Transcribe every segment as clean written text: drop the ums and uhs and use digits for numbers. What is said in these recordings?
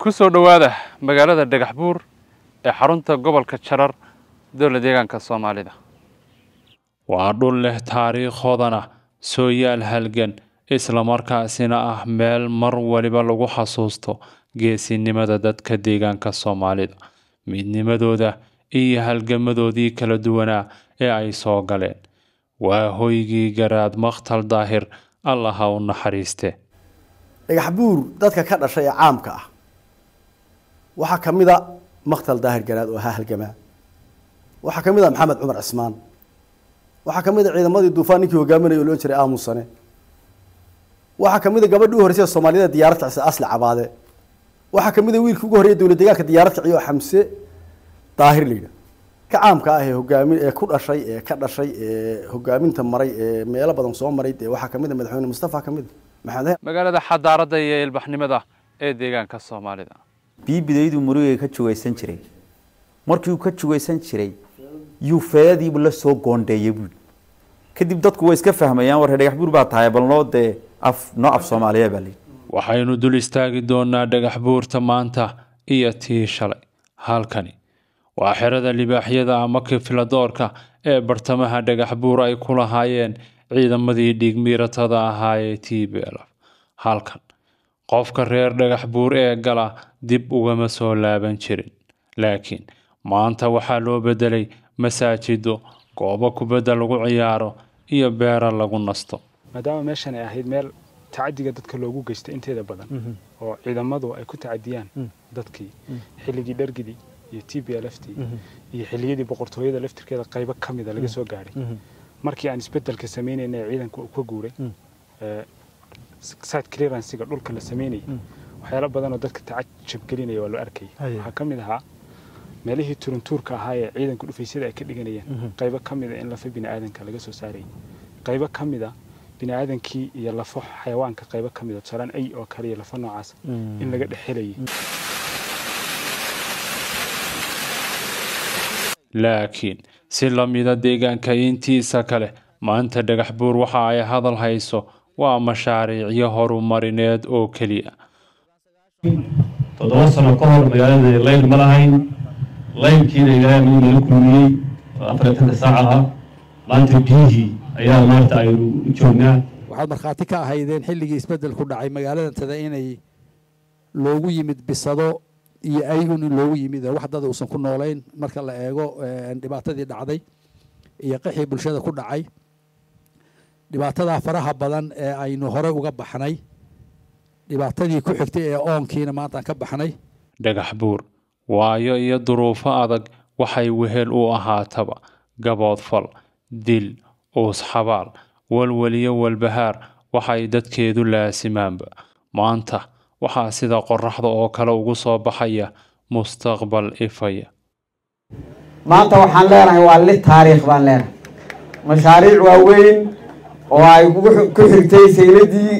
kusoo dhawaada magaalada Dhagaxbuur ee xarunta gobolka Jarar dowladda deegaanka Soomaalida. Waa dhul leh taariikh hodan ah, sooyaal halgan, isla markaasina ah meel mar waliba lagu xasuusto geesinimada dadka deegaanka Soomaalida, midnimadooda iyo halgamadoodii kala duwanaa ee ay soo galeen. Waa hoygii garaad Maqtal Daahir, Allah ha u naxariiste. Dhagaxbuur dadka ka dhashay caamka ah waxa kamida Maqtal Daahir garaad oo halgama, waxa kamida Maxamed Cumar Cismaan, waxa kamida ciidamadii duufaankii hogaaminayay oo loo jiray aamusane, waxa kamida gabadhii horeysay Soomaalida diyaaradda asli cabaade, waxa kamida wiilkii ugu horeeyay dowladda deegaanka diyaaradda ciyo Xamse Daahir liida ka caamka ah ee hogaamin ee ku dhashay ee ka dhashay ee hogaaminta maray ee meelo badan soo maray waxa kamida madaxweyne Mustafa kamid maxamed magaalada xadaaradda iyo ilbaxnimada ee deegaanka Soomaalida. bidaydu murugay ka jugaysan jiray markii uu ka jugaysan jiray yuufeedii la soo goondeeyay kadib dadku way iska fahmayaan war Dhagaxbuur baa tahay bal noo af Soomaaliya bali waxaynu dul istaagi doonaa Dhagaxbuurta maanta iyo tii shalay. Halkani waa xerada libaaxyada ama kifiladoorka ee bartamaha Dhagaxbuur ay ku lahaayeen ciidamadii dhigmiiratada ahaa ee TPLF. halkan qofka reer Dhagaxbuur ee gala dib ugama soo laaban jirin, laakiin maanta waxaa loo bedelay masaajido, goobo kubadda lagu ciyaaro iyo beero lagu nasto. maadaama meeshan ay ahayd meel tacadiga dadka loogu geystay inteeda badan oo ciidamadu ay ku tacadiyaan dadkii xilligii dhargidii iyo TPLFT iyo xilliyadii boqortooyada laftirkeeda qaybo kamid ah laga soo gaaray. markii aan isbedelka sameeynay ciidanku uu ka guuray site clearance-ga dhulka la sameeyay waxyaalo badan oo dadka tacajab gelinaya waa loo arkay. waxa kamid ahaa meelihii turuntuurka ahaa ee ciidanku dhufaysyada ay ka dhiganayeen qaybo kamid ah in lafa bini'aadanka laga soo saaray, qaybo kamid ah bini'aadankii iyo lafo xayawaanka qaybo kamid ah jaran ay oo kale iyo lafo noocaas in laga dhaxelayay. laakiin si la mida deegaanka intiisa kale maanta Dhagaxbuur waxa ay hadal hayso waa mashaariicyo horumarineed oo kaliya. 7 sano ka hor magaalada Leyn ma lahayn, Leynkiina ilaahay lagu kulmiyay 4 saacadood maanta biyihii ayaa maanta ay u joognaa. waxaad markhaati ka ahaydeen xilligii isbedel ku dhacay magaalada tada inay loogu yimid bisado iyo ayun loogu yimid wax dad uusan ku nooleyn marka la eego dhibaatadii dhacday iyo qixii bulshada ku dhacay. dhibaatada faraha badan ee aynu hore uga baxnay, dhibaatadii ku xigtay ee oonkiina maanta ka baxnay. Dhagaxbuur waayo iyo duruufo adag waxay wehel u ahaataba gaboodfal, dil, uusxabaal, walwaliyo walbahaar waxay dadkeedu laasimaanba. maanta waxaa sida qorraxda oo kale ugu soo baxaya mustaqbal ifaya. maanta waxaan leenahay waa li taariikh baan leenahay mashaariic waaweyn oo ay ku xigtay sayladii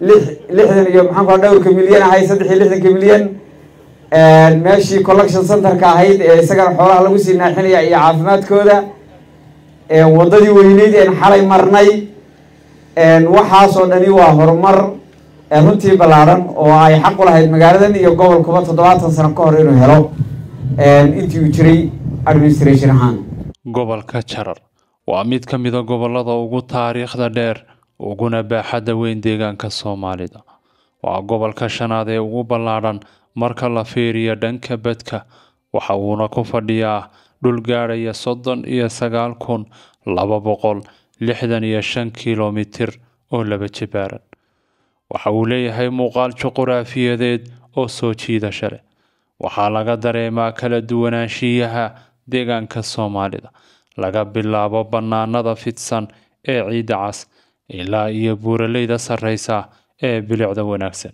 60 iyo maxaan ku dhawrka milyan ahay 360 milyan meeshii collection center-ka ahayd ee isaga xoolaha lagu sii naaxinaya iyo caafimaadkooda wadadii weyneyd ee xalay marnay waxaas oo dhani waa horumar runtii ballaaran oo ay xaq u lahayd magaaladan iyo gobolkuba 70 sano ka hor inuu helo intii uu jiray administration ahaan. gobolka Jarar waa mid ka mid ah gobolada ugu taariikhda dheer uguna baaxadda weyn deegaanka Soomaalida. waa gobolka shanaad ee ugu ballaaran marka la fiiriyo dhanka badka, waxa uuna ku fadhiyaa dhul gaaraya 39,265 kiiloomitir oo laba jibaaran. waxa uu leeyahay muuqaal juqraafiyadeed oo soo jiidasho leh. waxaa laga dareemaa kala duwanaanshiyaha deegaanka Soomaalida laga bilaabo bannaanada fidsan ee ciidda cas ilaa iyo buuraleyda sarreysa ee bilicda wanaagsan.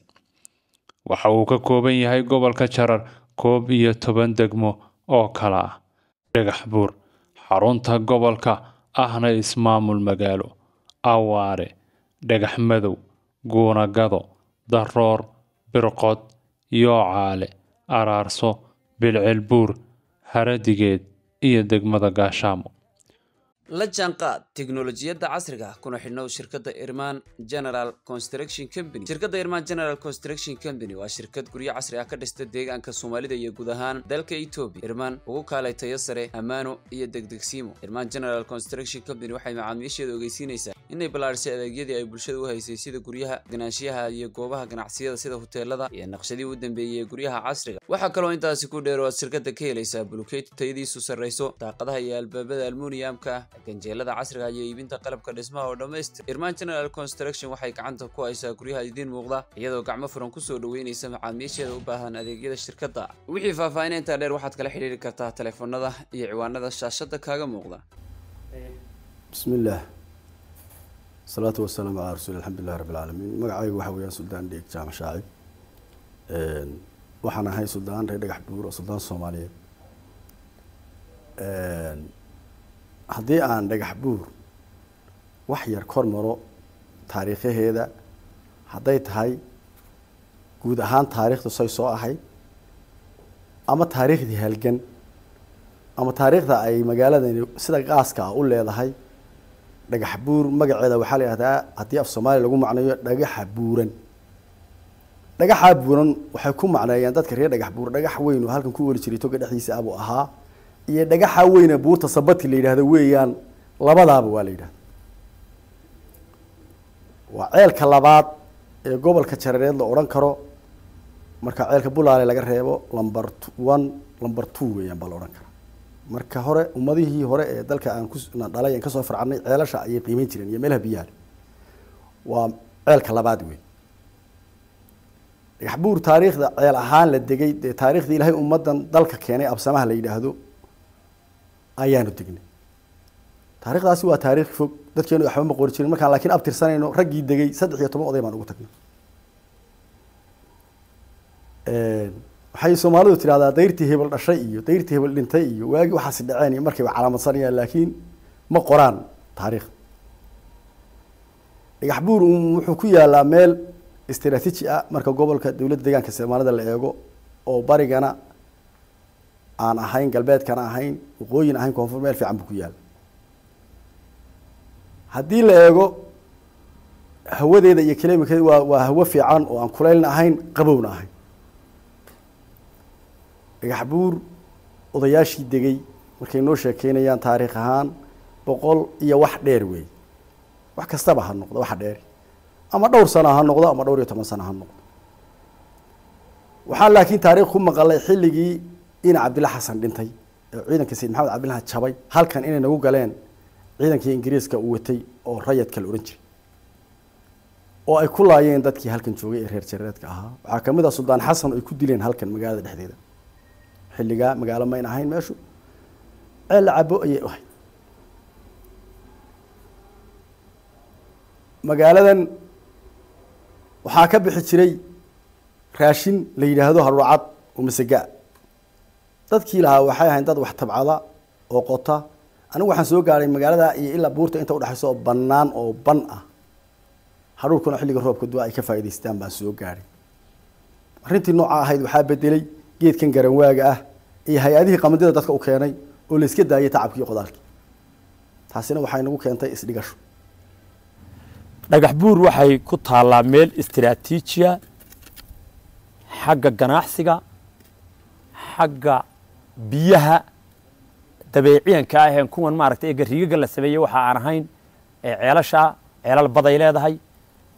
waxa uu ka kooban yahay gobolka Jarar 11 degmo oo kala ah: Dhagaxbuur, xarunta gobolka ahna ismaamul magaalo, Awaare, Dhagaxmadow, Guunagado, Daroor, Birqod, Yoocaale, Araarso, Bilcilbuur, Haradigeed iyo degmada Gaashaamo. la jaanqaad tiknoolajiyadda casriga kuna xidhnow shirkadda Irman General Construction Company. Shirkadda Irman General Construction Company waa shirkad guryo casri ah ka dhista deegaanka Soomaalida iyo guud ahaan dalka Itoobiya. Irman ugu kaalay tayo sare, ammaano iyo degdegsiimo. Irman General Construction Company waxay macaamiisheeda ogeysiinaysaa inay ballaarisay adeegyadii ay bulshada u haysay sida guryaha, ganacsiyaha iyo goobaha ganacsiyada sida hoteelada iyo naqshadii u dambeeyay guryaha casriga. Waxa kale oo intaasi ku dheer oo shirkadda ka helaysaa bulkeeti tayadiisu sareyso, daaqadaha iyo albaabada aluminiumka, ganjeelada casriga iyo iibinta qalabka dhismaha oo dhameystir. Irman General Construction waxay gacanta ku haysaa guryaha idin muuqda iyadoo gacmo furan ku soo dhaweynaysa macaamiisheeda u baahan adeegyada shirkadda. Wixii faahfaahinta dheer waxaad kala xiriiri kartaa telefoonada iyo ciwaanada shaashada kaaga muuqda. bismillaah salaatu wassalaam ala rasuul alxamdulillahi rabbil aalamiin. magacaygu waxa weeyaan Suldaan Dheeg Jaamac Shaacib, waxaan ahay Suldaan reer Dhagax Buur oo Suldaan Soomaaliyeed. haddii aan Dhagax Buur wax yar kor maro taariikhaheeda, hadday tahay guud ahaan taariikhdu say soo ahayd ama taariikhdii halgan ama taariikhda ay magaaladani sida qaaska ah u leedahay. Dhagax Buur magaceeda waxaa la yiraahdaa haddii af Soomaali lagu macneeyo dhagaxa buuran. dhagaxa buuran waxay ku macneeyaan dadka reer Dhagax Buur dhagax weyn oo halkan ku wali jiray toga dhexdiisa abu ahaa iyo dhagaxa weyn ee buurta sabati la yiraahdo weeyaan, labadaaba waa la yiraahdaa. waa ceelka labaad ee gobolka Jareereed la oran karo marka ceelka Bulaale laga reebo number 1 number 2 weeyaan bal oran karo. marka hore ummadihii hore ee dalka aan ku dhalay aan ka soo farcanay ceelasha ayay qiimeyn jireen iyo meelaha biyaha. waa ceelka labaad weey. Dhagax Buur taariikhda ceel ahaan la degay taariikhdii Ilaahay ummadan dalka keenay absamaha la yiraahdo ayaanu degnay. taariikhdaasi waa taariikh fog dadkeenu waxba ma qori jirin markaan laakiin abtirsanayno raggii degay 13 oday baan ugu tagnay. waxay Soomaalidu tiraahdaa dayrtii hebel dhashay iyo dayrtii hebel dhintay iyo waagi waxa si dhaceen markay calaamadsanayaan laakiin ma qoraan taariikh. Dhagax Buur wuxuu ku yaalaa meel istiraatiiji ah marka gobolka dawladda deegaanka Soomaalida la eego oo barigana aan ahayn galbeedkana ahayn waqooyin ahayn koonfur meel fiican buu ku yaal. haddii la eego hawadeeda iyo kaleemikeeda waa hawo fiican oo aan kuleylna ahayn qabowna ahayn. Dhagax Buur odayaashii degay markay noo sheekeynayaan taariikh ahaan 100 iyo wax dheer weey. wax kastaba ha noqdo wax dheer ama dhowr sano ha noqdo ama dhowr iyo 10 sano ha noqdo. waxaa laakiin taariikh ku maqalay xilligii in Cabdillah Xasan dhintay ciidanka Sayid Maxamed Cabdillah Jabay halkan inay nagu galeen ciidankii Ingiriiska uu watay oo rayidka la oran jiray oo ay ku laayeen dadkii halkan joogay ee reer Jareedka ahaa. waxaa kamid ah Suldaan Xasan oo ay ku dileen halkan magaalada dhexdeeda. xilliga magaalo ma ahayn meeshu ceel cabo ayay ahayd. magaaladan waxaa ka bixi jiray raashin la yiraahdo haruucad oo masaga. dadkii lahaa waxay ahayn dad wax tabcada oo qota. anigu waxaan soo gaaray magaalada iyo ilaa buurta inta u dhaxayso bannaan oo ban ah. haruurkuna xilliga roobka duwa ay ka faa'iideystaan baan soo gaaray. arrintii nooca ahayd waxaa bedelay geedkan garanwaaga ah iyo hay'adihii qamadida dadka u keenay oo la iska daayay tacabkii qodaalkii. taasina waxay nagu keentay isdhigasho. Dhagax Buur waxay ku taalaa meel istiraatiijiya xagga ganacsiga, xagga biyaha dabeeciyanka ah ee kuwan maaragtay gariiga la sameeyay waxa aan ahayn ee ceelasha ceelal baday leedahay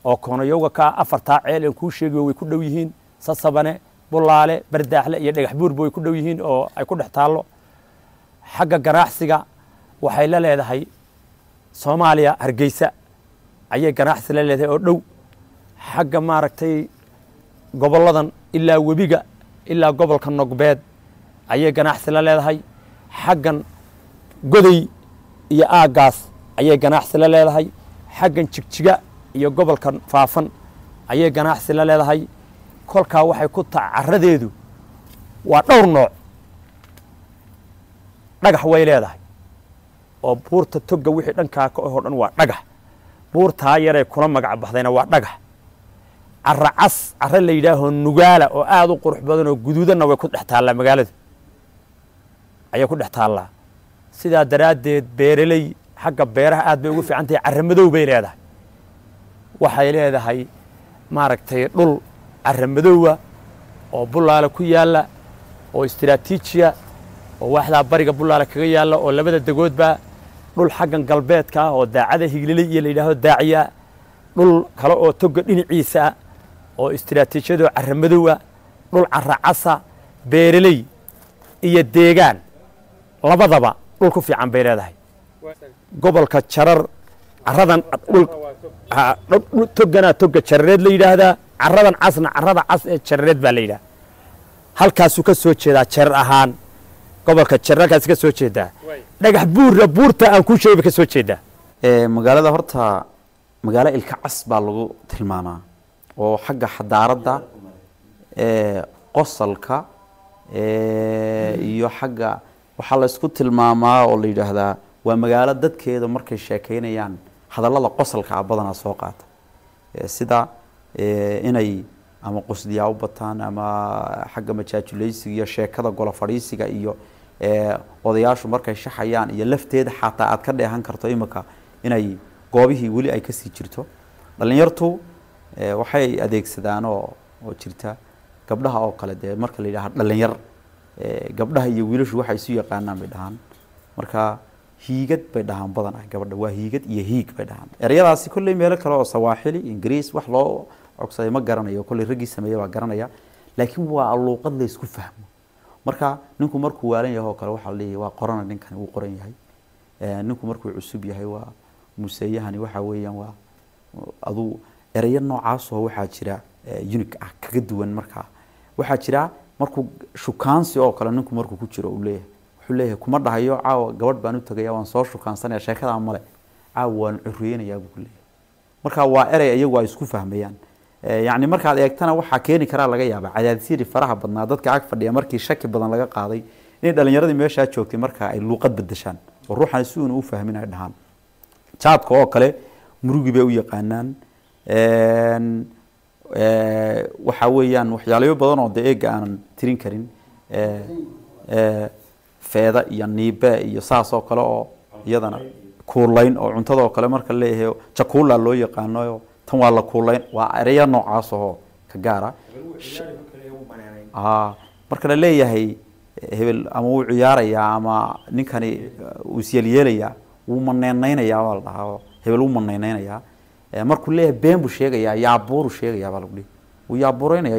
oo koonayowga ka afarta ceel ee ku sheegay way ku dhow yihiin Sasabane, Bulaale, Bardaaxle iyo Dhagax Buur way ku dhow yihiin oo ay ku dhex taalo. xagga ganacsiga waxay la leedahay Soomaaliya Hargeysa ayay ganacsi la leedahay oo dhow. xagga maaragtay goboladan ilaa webiga ilaa gobolka Nogbeed ayay ganacsi la leedahay. xaggan goday iyo aagaas ayay ganacsi la leedahay. xaggan Jigjiga iyo gobolka Faafan ayay ganacsi la leedahay. kolkaa waxay ku tacaradeedu waa dhowr nooc. dhagax way leedahay oo buurta toga wixii dhankaa ka oo dhan waa dhagax. buurtaa yaree kula magac baxdayna waa dhagax. carra cas carra la yidhaaho nugaala oo aad u qurux badan oo guduudanna way ku dhex taallaa magaalada ayay ku dhex taallaa. sidaa daraaddeed beeraley xagga beeraha aad bay ugu fiican tahay carramadow bay leedahay waxay leedahay maaragtay dhul carramadowa oo Bullaale ku yaala oo istiraatiijiya oo waaxda bariga Bullaale kaga yaala oo labada dagoodba dhul xaggan galbeedka oo daacada higlilay iyo leeyahay daaciya dhul kale oo toga dhinaciisa oo istiraatiijiyadu carramadowa dhul carra casa beeraley iyo deegaan labadaba dhul ku fiican bay leedahay gobolka Jarar carradan dhul togana toga Jarareed la yiraahdaa carradan casna carrada cas ee Jarareed baa la yiraahdaa halkaas uu ka soo jeedaa Jarar ahaan gobolka Jarar halkaas ka soo jeedaa dhagax buurta aan ku sheegay ka soo jeedaa magaalada horta magaalo ilka cas baa lagu tilmaamaa oo xagga xadaaradda qosalka iyo xagga waxa la isku tilmaamaa oo la yiraahdaa waa magaalo dadkeeda markay sheekeynayaan hadallada qosalka badanaa soo qaata sida inay ama qosdiyaa u bataan ama xagga majaajulaysiga iyo sheekada golo fadhiisiga iyo odayaashu markay shaxayaan iyo lafteeda xataa aad ka dheehan karto imika inay goobihii weli ay ka sii jirto dhalinyartu waxay adeegsadaan oo jirta gabdhaha oo kale marka la yiraahdo dhalinyar gabdhaha iyo wiilashu waxay isu yaqaanaan bay dhahaan marka hiigad bay dhahaan badan gabadha waa hiigad iyo hiig bay dhahaan erayadaasi kulli meel kale oo Sawaaxili Ingiriis wax loo cogsaday ma garanayo kulli ragii sameeyay waa garanaya laakiin waa luuqad la isku fahmo marka ninku markuu waalan yahay oo kale waxa la leeyahay waa qorana ninkan uu qoran yahay ninku markuu cusub yahay waa museeyahani waxa weeyaan waa adu erayo noocaas oo waxa jira unique ah kaga duwan marka waxa jira markuu shukaansi oo kale ninku markuu ku jiro uu leeyahay wuxuu leeyahay kuma dhahayo caawa gabadh baan u tagayaa waan soo shukaansanaya sheekada male caawa waan curiyeenayaa buu leeyahay marka waa eray iyagu ay isku fahmayaan يعني markaad eegtana waxa keeni kara laga yaabaa cadaadisii faraha badnaa dadka ag fadhiya markii shaki badan laga qaaday in dhalinyaradii meesha joogtay marka ay luuqad bedeshaan oo ruuxan si uu u fahminayo dhahan jaadka oo kale murugi bay u yaqaanaan waxa weeyaan waxyaalo badan oo deegaanka aan tirin karin feeda iyo niibe iyo saas oo kale oo iyadana kuulayn oo cuntada oo kale marka leeyahay chakula loo yaqaano tan waa la kuulayn waa ereyo noocaas oo ka gaara marka la leeyahay hebel ama uu ciyaaraya ama ninkani uu isyeelyeelaya uu maneenaynaya wal dhahaa hebel uu maneenaynaya markuu leeyahay been buu sheegaya yaa buuru sheegaya baa lagu leeyahay uu yaa buureynaya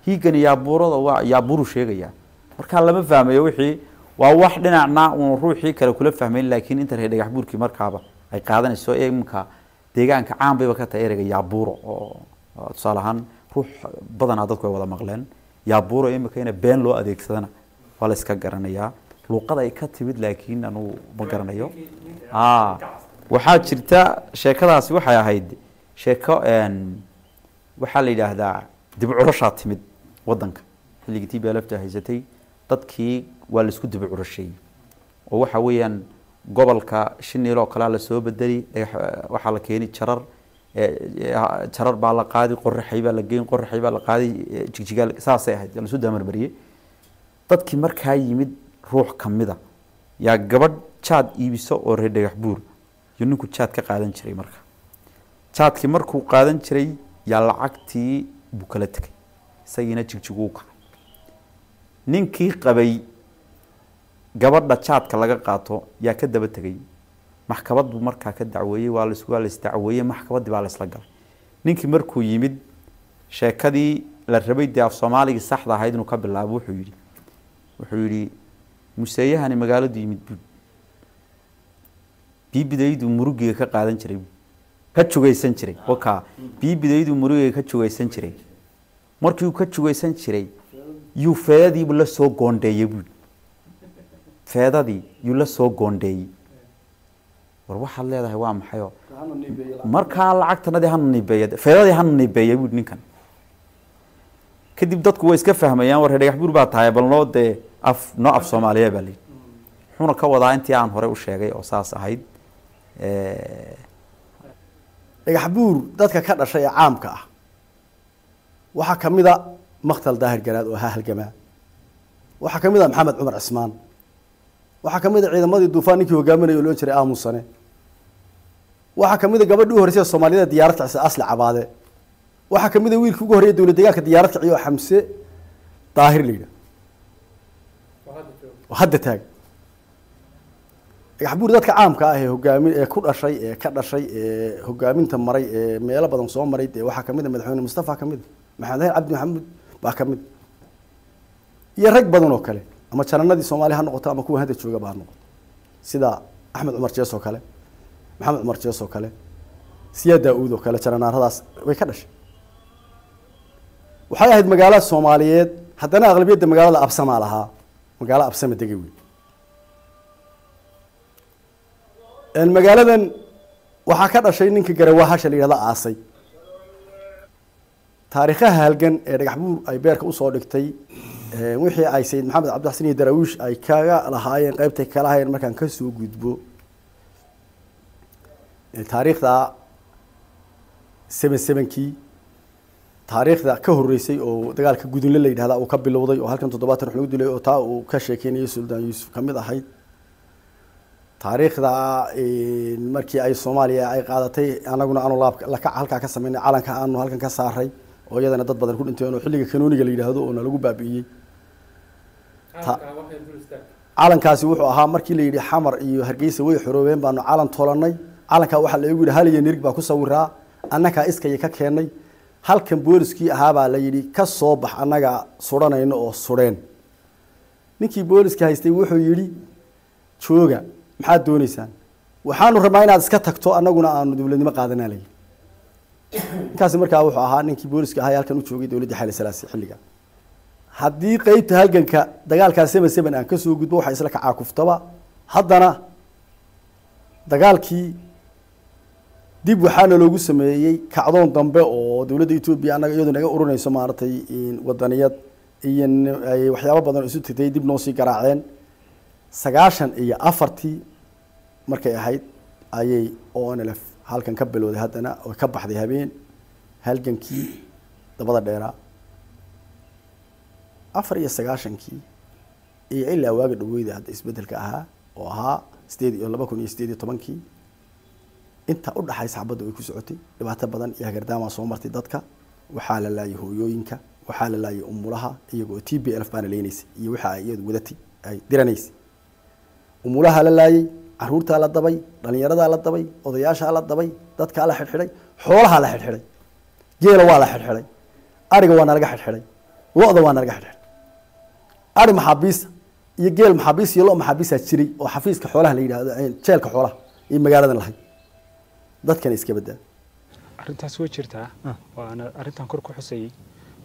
hiigan yaa buurada waa yaa buuru sheegaya marka lama fahmayo wixii waa wax dhinacna uu ruuxii kale kula fahmay laakiin inta reer dhagax buurkii markaaba ay qaadanayso imka deegaanka caan bay ka tahay ereyga yaa buuro oo tusaalahan ruux badan dadku ay wada maqleen yaa buuro imka in been loo adeegsadana waa la iska garanayaa luuqada ay ka timid laakiin anu ma garanayo waxa jirta sheekadaasi waxay ahayd sheeko waxa la yiraahdaa dib u curasha timid wadanka xilligii TPLF haysatay dadkii waa la isku dib u curashay oo waxa weeyaan gobolka Shinil oo kala la soo bedeli waxa la keenay jarar baa la qaadi qorraxay baa la geyn qorraxay baa la qaadi jigjigal saasay ahayd la soo damar mariyay dadkii markaa yimid ruux kamida yaa gabadh jaad iibiso oo reer dhagax buur iyo ninku jaad ka qaadan jiray marka jaadkii markuu qaadan jiray yaa lacagtii buu kala tagay isagina jigjigu ka ninkii qabay gabadha jaadka laga qaato yaa ka daba tagay maxkamadu markaa ka dacweeyay waa la isku dacweeyay maxkamadii baa la isla galay ninkii markuu yimid sheekadii la rabay af Soomaaliga saxda ahayd inuu ka bilaabo wuxuu yiri museeyahani magaaladu yimid bibidaydu murugiga ka qaadan jiray ka jugaysan jiray waka bibidaydu murugiga ka jugaysan jiray markii uu ka jugaysan jiray yuu feedadii la soo goondeeyay feedadii yuu la soo goondeeyay war waxa leedahay waa maxay marka lacagtanadii han nibeeyay feedadii han nibeeyay ninkan kadib dadku way iska fahmayaan war dhagax buur baa tahay bal noo de af Soomaaliya baa leeyahay xuna ka wadaa intii aan hore u sheegay oo saas ahayd dhagax buur dadka ka dhashay caamka ah waxa kamida maqtal daahir garaad oo halgama waxa kamida Maxamed Cumar Cismaan waxa kamida ciidamadii duufaankii hogaaminayay loo jiray aamusane waxaa ka mid a gabadhii u horreysay Soomaalida diyaarad kacisa asli cabaade waxaa ka mid a wiilkii ugu horreeyay dawladda deegaanka diyaarad kaciyo Xamse daahir leeyda hadda taag Dhagaxbuur dadka caamka ah ee hogaamin ee ku dhashay ee ka dhashay ee hogaaminta maray ee meelo badan soo maray waxaa ka mid a madaxweyne Mustafa ka mid Maxamed Cabdi Maxamed baa ka mid iyo rag badan oo kale ama jananadii Soomaaliya ha noqoto ama kuwa hadda jooga baa noqoto sida Axmed Cumar Jeeso kale Maxamed Cumar Jeeso kale Siyaad Daawud oo kale jananaaradaas way ka dhashay waxay ahayd magaalada Soomaaliyeed haddana aqlabiyadda magaalada Absama lahaa magaalo Absama degay weey magaaladan waxaa ka dhashay ninka Garawaaxasha la yiraahdo Aasay taariikhaha halgan ee Dhagaxbuur ay beerka u soo dhigtay wixii ay Sayid Maxamed Cabdi Xasan iyo Daraawish ay kaga lahaayeen qaybta kala hayeen markaan ka soo gudbo taariikhda 77kii taariikhda ka horeysay oo dagaalka gudunle la yiraahdo oo ka bilowday oo halkan 70 lagu dilay oo taa uu ka sheekeynayay Suldaan Yuusuf kamid ahayd taariikhda markii ay Soomaaliya ay qaadatay anaguna aanu halka ka sameynay calanka aanu halkan ka saaray oo iyadana dad badan ku dhinteen oo xilliga kanooniga la yiraahdo oo lagu baabi'iyay calankaasi wuxuu ahaa markii la yiri Xamar iyo Hargeysa way xoroobeen baanu calan toolanay calanka waxa la igu yiri hal iyo nirig baa ku sawiraa annaka iskay ka keenay halkan booliskii ahaa baa la yiri ka soo bax annaga suranayno oo sureen ninkii booliska haystay wuxuu yiri jooga maxaad doonaysaan waxaanu rabnaa inaad iska tagto annaguna aanu dawladnimo qaadanaa kaasi markaa wuxuu ahaa ninkii booliska ahaa halkan u joogay dawladda Xaali Salaasi xilliga haddii qaybta halganka dagaalka 77 aan ka soo gudbo waxa isla ka caakuftaba haddana dagaalkii dib waxaana loogu sameeyay kacdoon dambe oo dawladda Itoobiya anaga iyadu naga ururinayso maartay wadaniyad iyo waxyaabo badan isu tigtay dib noo sii garaaceen 94 markay ahayd ayay ONLF halkan ka bilowday haddana oo ka baxday habeen halgankii dabada dheeraa 94kii iyo ilaa waaga dhaweyda hadda isbedelka ahaa oo ahaa 2018kii inta u dhaxaysa xabadda way ku socotay dhibaato badan iyo hagardaama soo martay dadka waxaa la laayay hooyooyinka waxaa la laayay umulaha iyagoo TPLF baan leenaysay iyo waxa ay iyadu wadatay ay diranaysay umulaha la laayay caruurta la dabay dhalinyarada la dabay odayaasha la dabay dadka la xirxiray xoolaha la xirxiray geela waa la xirxiray ariga waa laga xirxiray lo'da waa laga xirxiray ari maxaabiis iyo geel maxaabiis iyo lo maxaabiis jiray oo xafiiska xoolaha la yiraahdo jeelka xoolaha ee magaalada lahayd dadkan iska badaa arintaas way jirtaa waana arintan kor ku xusayay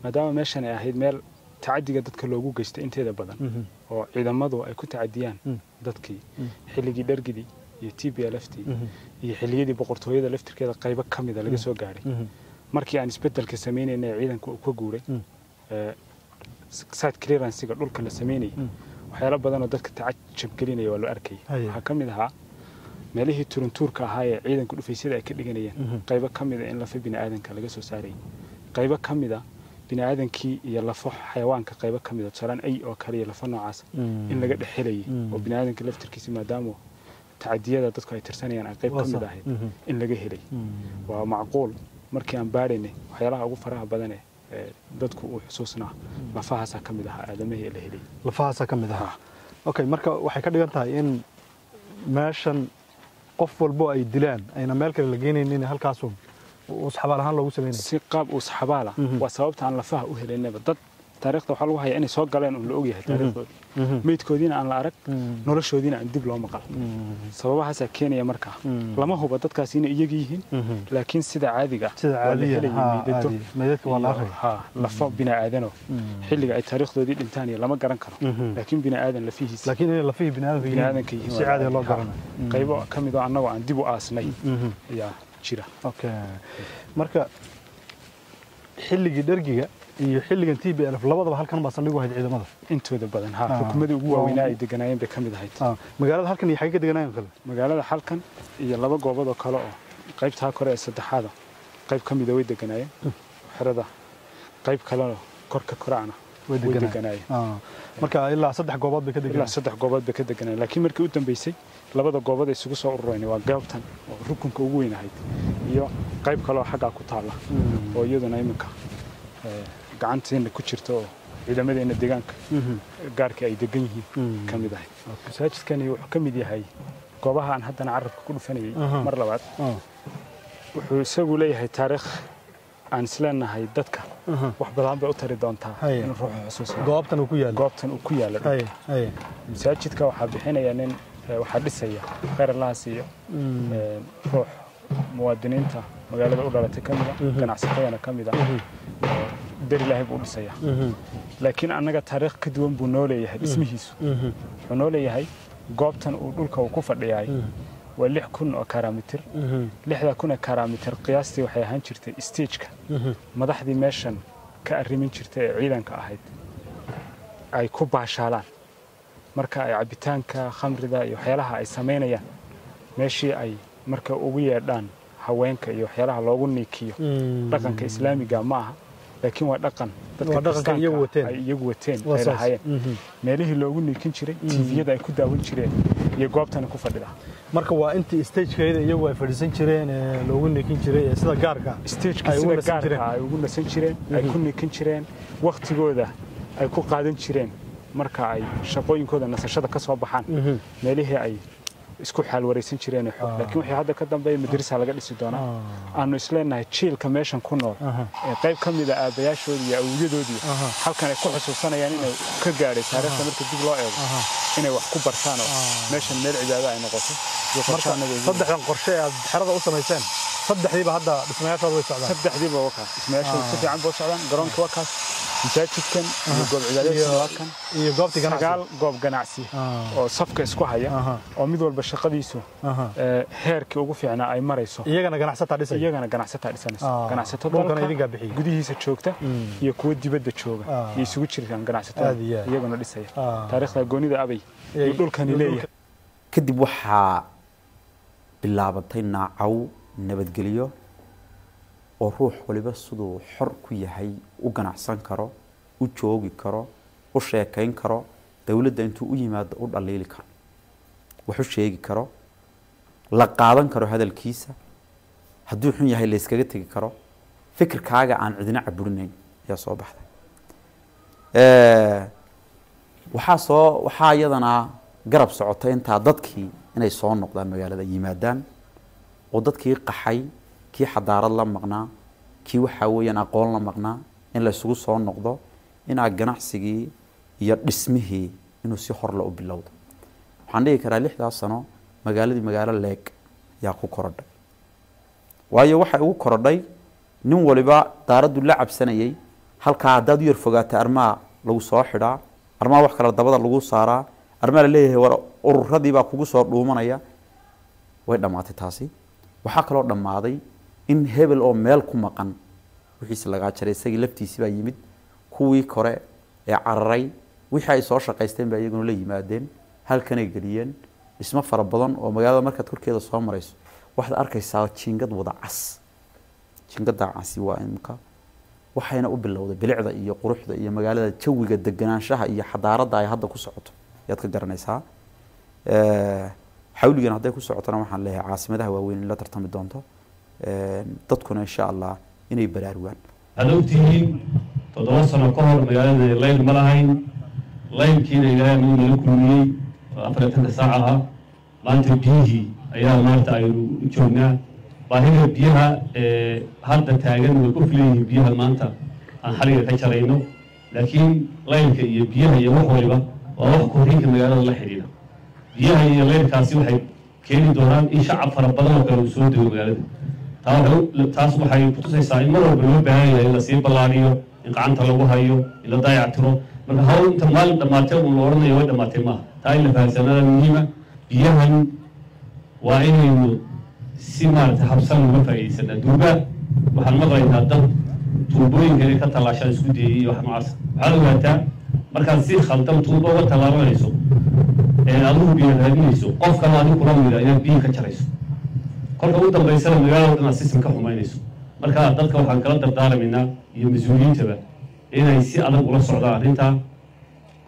maadaama meeshan ay ahayd meel tacadiga dadka loogu geystay inteeda badan oo ciidamadu ay ku tacadiyaan dadkii xilligii dhargidi iyo TPLFtii iyo xilliyadii boqortooyada laftirkeeda qayb ka mid ah laga soo gaaray markii aan isbedelka sameeynay ciidanku uu ka guuray site clearance-ga dhulka la sameeyay waxyaalo badan oo dadka tacajab gelinaya waa loo arkay waxa ka mid ahaa meelihii turuntuurka ahaa ee ciidanku dhufaysyada ay ka dhiganayeen qayb ka mid ah in lafa bini'aadanka laga soo saaray qayb ka mid ah bini'aadankii iyo lafo xayawaanka qayb ka mid ah saran ay oo kaliya lafo noocaas in laga dhaxelayay oo bini'aadanka laftirkiisa maadaama tacadiyada dadku ay tirsanayaan ay qayb ka mid ahayd in laga helay waa macquul markii aan baadhaynay waxyaalaha ugu faraha badan ee dadku uu xusuusnaa lafahaas ka mid ah aadamihii la helay lafahaas ka mid ah okay marka waxay ka dhigan tahay in meeshan qof walbo ay dilaan ayna meel kale la geenaynin halkaas uu saxabaal ahaan loogu sameeyay si qaab uu saxabaala waa sababta aan lafaha u helaynaba dad taariikhda waxa lagu hayaa inay soo galeen oo la og yahay taariikhdooda meydkoodiina aan la arag noloshoodiina aan dib loo maqal sababahaas ay keenaya marka lama hubo dadkaas inay iyaga yihiin laakiin sida caadiga meydadka waa la arkay lafo bini'aadano xilliga ay taariikhdoodii dhintaan iyo lama garan karo laakiin bini'aadan lafihiisa laakiin in lafihii bini'aadanka yihiin si caadi loo garanayo qaybo ka mid ah annagoo aan dib u aasnay ayaa jira okay marka xilligii dhargiga iyo xilligan TPLF labadaba halkan ba saldhig u ahayd ciidamada intooda badan xukuumadii ugu waaweyn ay deganaayeen bay kamid ahayd magaalada halkan iyo xagee ka deganaayeen kale magaalada halkan iyo laba goobood oo kale oo qaybta kore ee saddexaad qayb kamid ah way deganaayeen xirada qayb kale oo korka koraana way deganaayeen marka ilaa saddex goobood bay ka deganaayeen ilaa saddex goobood bay ka deganaayeen laakiin markii u dambeysay labada goobood isugu soo ururayna waa goobtan oo rukunka ugu weyn ahayd iyo qayb kale oo xagga ku taala oo iyaduna iminka gacanteena ku jirto oo ciidamadeena deegaanka gaarka ay degan yihiin kamid ahay masaajidkani wuxuu kamid yahay goobaha aan haddana carabka ku dhufanayay mar labaad wuxuu isagu leeyahay taariikh aan isleenahay dadka wax badan bay u tari doontaa in ruuxa xusuusan goobtan uu ku yaalo masaajidka waxaa bixinaya nin waxaa dhisaya khayr allah siiyo ruux muwaadiniinta magaalada u dhalatay kamid ah ganacsatadana kamid ah dar ilaahay buu dhisaya laakiin annaga taariikh ka duwan buu noo leeyahay dhismihiisu wuxuu noo leeyahay goobtan uu dhulka uu ku fadhiyay waa 6,000 oo kilomitir 6,000 oo kilomitir qiyaastii waxay ahaan jirtay stage-ka madaxdii meeshan ka arrimin jirtay ee ciidanka ahayd ay ku baashaalaan marka ay cabitaanka khamrida iyo waxyaalaha ay sameynayaan meeshii ay marka ugu yeedhaan haweenka iyo waxyaalaha loogu niikiyo dhaqanka islaamiga ma aha laakiin waa dhaqan dadka iyagu wateen ay lahaayeen meelihii loogu niikin jiray tviyada ay ku daawan jireen iyo goobtana ku fadhida marka waa intii stage-keeda iyagu ay fadhiisan jireen loogu niikin jiray sida gaarka ay ugu nasan jireen ay ku niikin jireen waqtigooda ay ku qaadan jireen marka ay shaqooyinkooda nasashada ka soo baxaan meelihii ay isku xal wareysan jireen laakiin wixii hadda ka dambeeyay madrasa laga dhisi doona aanu isleenahay jiilka meeshan ku nool ee qayb kamid ah aabayaashood iyo awooyadoodii halkan ay ku xusuusanayaan inay ka gaadhay taariikhda marka dib loo eego inay wax ku bartaan oo meeshan meel cibaado ay noqoto saddexdan qorshe aad xerada u samayseen saddexdiiba hadda dhismayaashooda way socdaan saddexdiiba waa kaas dhismayaashooda si fiican buu socdaan garoonka waa kaas masaajidkan iyo goob cibaadada waa kan iyo goobtii ganacsi sagaal goob ganacsi oo safka isku haya oo mid walba shaqadiisu heerkii ugu fiicnaa ay marayso iyagana ganacsataa dhisanaysa ganacsatada idinka bixiya gudihiisa joogta iyo kuwa dibadda jooga iyo isugu jiraan ganacsatada iyaguna dhisaya taariikhda goonida abay iyo dhulkani leeyahay kadib waxaa bilaabatay naacaw nabadgelyo oo ruux waliba siduu xor ku yahay u ganacsan karo u joogi karo u sheekayn karo dawladda intuu u yimaado u dhaliili karo wax u sheegi karo la qaadan karo hadalkiisa hadduu xun yahay la iskaga tegi karo fikirkaaga aan cidina caburinayn ayaa soo baxday waxaa iyadana garab socotay intaa dadkii inay soo noqdaan magaalada yimaadaan oo dadkii qaxay kii xadaarad la maqnaa kii waxaa weeyaan aqoon la maqnaa in la isugu soo noqdo inaa ganacsigii iyo dhismihii inuu si horla u bilowdo waxaan dhihi karaa 6 sano magaaladii magaalo leeg yaa ku korodhay waayo waxay ugu korodhay nin waliba daaradu la cabsanayay halkaa haddaad u yar fogaata armaa lagu soo xidhaa armaa wax kale dabada lagu saaraa armaa la leeyahay war ururadii baa kugu soo dhuumanaya way dhammaatay taasi waxaa kaloo dhammaaday in hebel oo meel ku maqan wixiisa lagaa jaray isagii laftiisii baa yimid kuwii kore ee cararay wixii ay soo shaqaysteen baa iyaguna la yimaadeen halkanay geliyeen dhismo fara badan oo magaalada markaad korkeeda soo marayso waxaad arkaysaa jiingad wada cas jiingadda casi waa imka waxayna u bilowday bilicda iyo quruxda iyo magaalada jawiga deganaanshaha iyo xadaaradda ay hadda ku socoto yaad ka garanaysaa xawligan hadday ku socotana waxaan leeyahay caasimadaha waaweyn in la tartami doonto dadkuna insha allah inay baraarugaan waxaad ogtihiin 7 sano ka hor magaalada layl ma lahayn laylkiina ilaahay uu nala kulmiyey 4 saac ah maanta biyihii ayaa maanta aynu u joognaa baahida biyaha hadda taagan way ku filayeen biyaha maanta aan xaliga ka jarayno laakiin laylka iyo biyaha iyo wax waliba waa wax koriinka magaalada la xiriira biyaha iyo laylkaasi waxay keeni doonaan in shacab fara badan oo kale uu soo dego magaalada taas waxay ku tusaysaa in mar walba loo baahan yahay in la sii ballaariyo in gacanta lagu hayo in la dayactiro marka hawl inta maalin dhammaatee uun la odhanayo way dhammaatay maaha taa in la fahamsanada muhiima biyahan waa inaynu si maaragtay habsan uga faa'iidaysanaa duuba waxaan maqlaynaa dad tuubooyinka inay ka tallaashaan isku dayay iyo wax noocaas waxaad ogaataa markaad si khaldan tuubo uga tallaabanayso adigu biyo raadinayso qof kale adigu kula mida inaad biyo ka jarayso kolka ugu dambaysana magaalada inaad system ka xumaynayso marka dadka waxaan kala dardaaramaynaa iyo mas-uuliyiintaba inay si adag ula socdaan arrintaa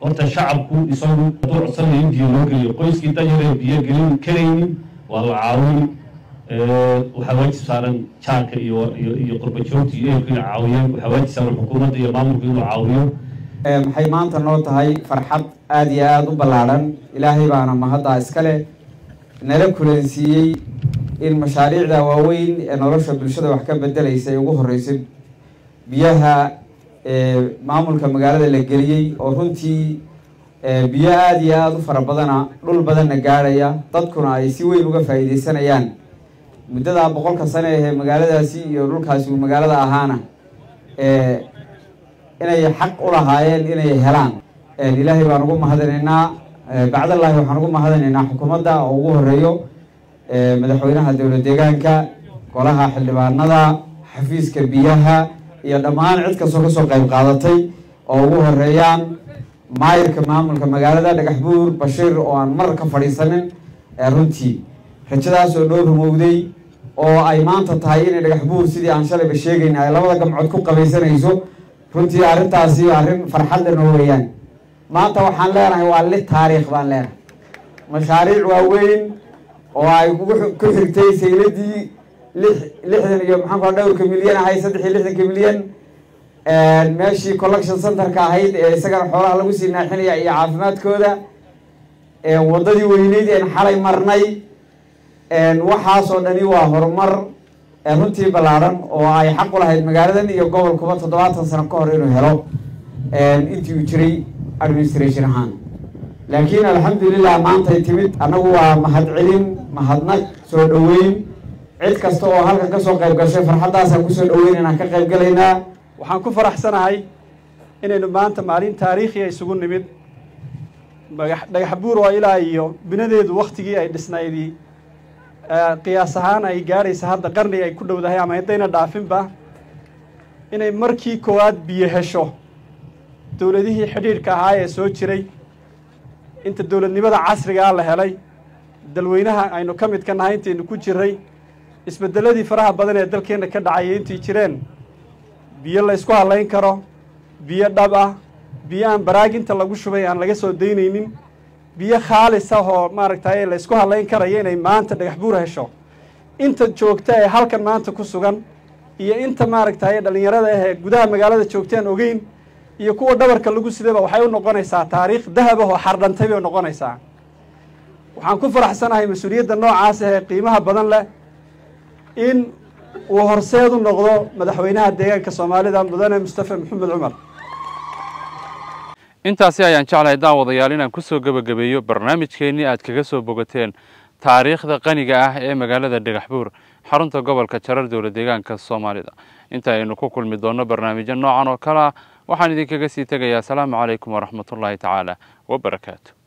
horta shacabku isagu hadduu codsanayo in biyo loo geliyo qoyskii danyaree biyo gelin karaynin waa la caawin waxaa waajib saaran jaarka iyo qurbajoogta iyo ehelku inay caawiyaan waxaa waajib saaran xukuumadda iyo maamulku inuu caawiyo maxay maanta noo tahay farxad aada iyo aada u ballaadhan ilaahay baana mahaddaa iskale nala kulansiiyey in mashaariicda waaweyn ee nolosha bulshada wax ka bedelaysa ay ugu horreysay biyaha maamulka magaalada la geliyey oo runtii biyo aada iyo aada u fara badana dhul badanna gaadhaya dadkuna ay si weyn uga faa'iideysanayaan muddadaa 100 sano ee magaaladaasi iyo dhulkaasi uu magaalada ahaana inay xaq u lahaayeen inay helaan ilaahay baan ugu mahadinaynaa bacdallaahi waxaan ugu mahadinaynaa xukuumadda oo ugu horeeyo madaxweynaha dowlad deegaanka golaha xildhibaanada xafiiska biyaha iyo dhammaan cid kastoo kasoo qayb qaadatay oo ugu horeeyaan maayirka maamulka magaalada Dhagaxbuur Bashiir oo aan mar ka fadhiisanin runtii rajadaas oo dhowr rumowday oo ay maanta tahay in Dhagaxbuur sidii aan shalay sheegaynay ay labada gamcood ku qabaysanayso runtii arrintaasi arrin farxad leh oo weeyaan maanta waxaan leenahay waa li taariikh baan leenahay mashaariic waaweyn oo ay ku xigtay sayladii 60 iyo maxaan ku dhowrka milyan ahay 63 milyan meeshii collection center-ka ahayd ee isagana xoolaha lagu sii naaxinaya iyo caafimaadkooda wadadii weyneyd ee xalay marnay waxaas oo dhani waa horumar runtii ballaaran oo ay xaq u lahayd magaaladan iyo gobolkuba 70 sano ka hor inuu helo intii uu jiray administration ahaan laakiin alxamdulillah maanta ay timid anagu waa mahadcelin mahadnaq soo dhaweyn cid kasta oo halkan ka soo qayb gashay farxadaas aan ku soo dhaweynayna ka qayb galaynaa waxaan ku faraxsanahay inaynu maanta maalin taariikhi ay isugu nimid Dhagaxbuur waa ilaa iyo binadeedu waqtigii ay dhisnaydii qiyaas ahaan ay gaaraysa hadda qarni ay ku dhowdahay ama haddayna dhaafinba inay markii koowaad biyo hesho dowladihii xidhiidhka ahaa ee soo jiray inta dowladnimada casriga ah la helay dalweynaha aynu ka mid ka nahay intaynu ku jiray isbedeladii faraha badan ee dalkeenna ka dhacay intii jireen biyo la isku halayn karo biyo dhab ah biyo aan baraaginta lagu shubay aan laga soo daynaynin biyo khaalis ah oo maaragtay la isku halayn karayo inay maanta Dhagaxbuur hesho inta joogta ee halkan maanta ku sugan iyo inta maaragtay dhalinyarada ee gudaha magaalada joogteen ogeyn iyo kuwa dhabarka lagu sidaba waxay u noqonaysaa taariikh dahab ah oo xardhantay bay noqonaysaa waxaan ku faraxsanahay mas'uuliyadda noocaas ee qiimaha badan leh in uu horseed u noqdo madaxweynaha deegaanka Soomaalida mudane Mustafa Maxamed Cumar intaasi ayaan jeclahay daawadayaal inaan ku soo gabagabeeyo barnaamijkeennii aad kaga soo bogateen taariikhda qaniga ah ee magaalada Dhagaxbuur xarunta gobolka Jarar dowlad deegaanka Soomaalida inta aynu ku kulmi doono barnaamijyo noocan oo kala waxaan idinkaga sii tagayaa salaamu calaykum waraxmatullaahi tacaala wa barakaatuh